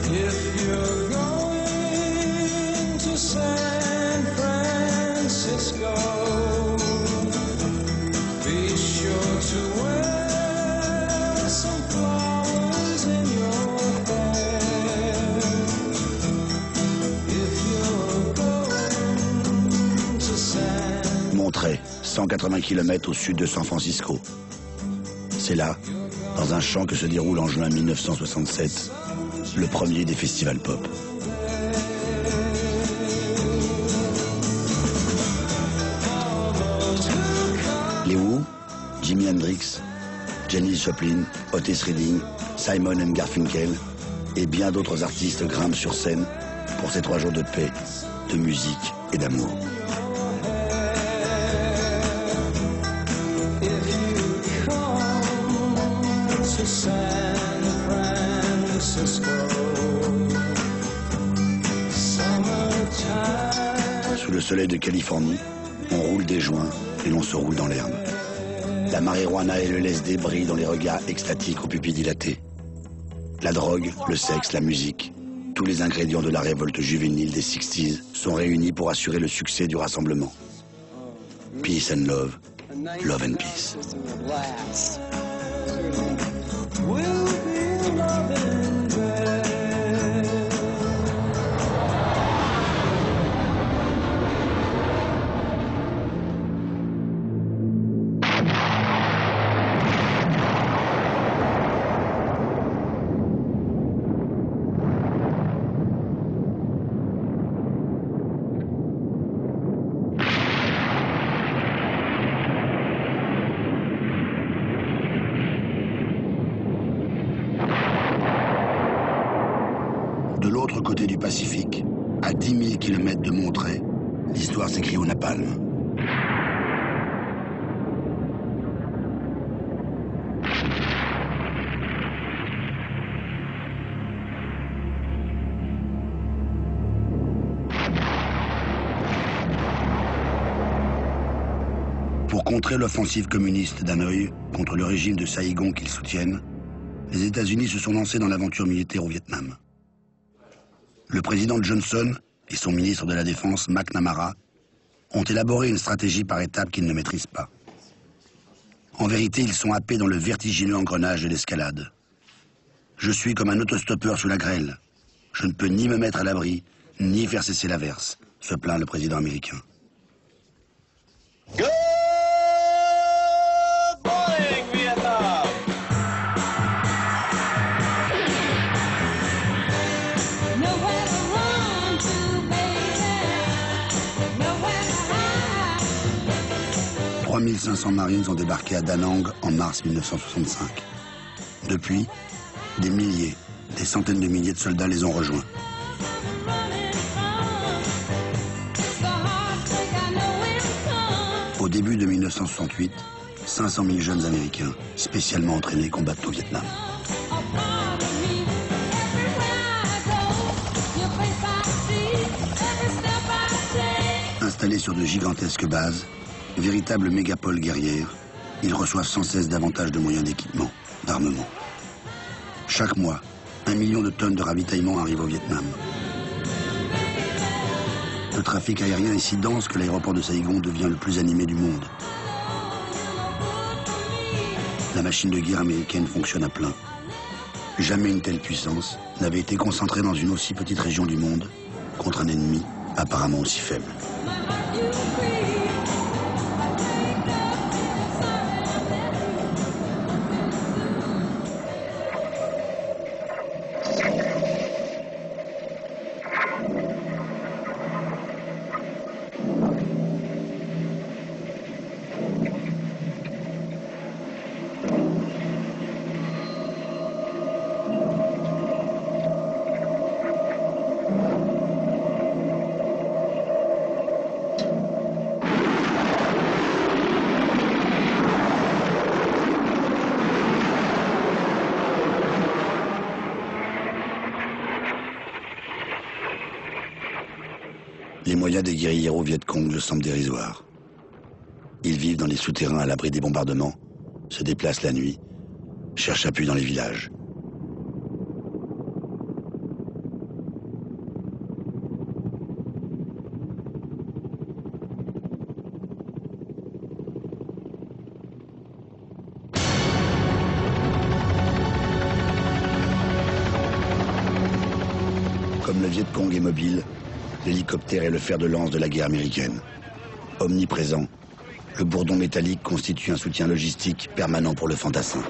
If you're going to San Francisco, be sure to wear some flowers in your hair. If you're going to San... Monterey, 180 km au sud de San Francisco. C'est là, dans un champ, que se déroule en juin 1967, le premier des festivals pop. Les Who, Jimi Hendrix, Janis Joplin, Otis Redding, Simon & Garfunkel et bien d'autres artistes grimpent sur scène pour ces 3 jours de paix, de musique et d'amour. Sous le soleil de Californie, on roule des joints et l'on se roule dans l'herbe. La marijuana et le LSD brillent dans les regards extatiques aux pupilles dilatées. La drogue, le sexe, la musique, tous les ingrédients de la révolte juvénile des 60s sont réunis pour assurer le succès du rassemblement. Peace and love, love and peace. De l'autre côté du Pacifique, à 10 000 km de Monterey, l'histoire s'écrit au napalm. Pour contrer l'offensive communiste d'Hanoï contre le régime de Saïgon qu'ils soutiennent, les États-Unis se sont lancés dans l'aventure militaire au Vietnam. Le président Johnson et son ministre de la Défense, McNamara, ont élaboré une stratégie par étapes qu'ils ne maîtrisent pas. En vérité, ils sont happés dans le vertigineux engrenage de l'escalade. Je suis comme un autostoppeur sous la grêle. Je ne peux ni me mettre à l'abri, ni faire cesser l'averse, se plaint le président américain. Good morning, Vietnam! Nowhere to run to, baby. Nowhere to hide. 3500 Marines ont débarqué à Da Nang en mars 1965. Depuis, des milliers, des centaines de milliers de soldats les ont rejoints. Au début de 1968, 500 000 jeunes Américains, spécialement entraînés, combattent au Vietnam. Installés sur de gigantesques bases, véritables mégapoles guerrières, ils reçoivent sans cesse davantage de moyens d'équipement, d'armement. Chaque mois, 1 million de tonnes de ravitaillement arrivent au Vietnam. Le trafic aérien est si dense que l'aéroport de Saïgon devient le plus animé du monde. La machine de guerre américaine fonctionne à plein. Jamais une telle puissance n'avait été concentrée dans une aussi petite région du monde contre un ennemi apparemment aussi faible. Les moyens des guérilleros Viet Cong le semblent dérisoires. Ils vivent dans les souterrains à l'abri des bombardements, se déplacent la nuit, cherchent appui dans les villages. Comme le Viet Cong est mobile, l'hélicoptère est le fer de lance de la guerre américaine. Omniprésent, le bourdon métallique constitue un soutien logistique permanent pour le fantassin.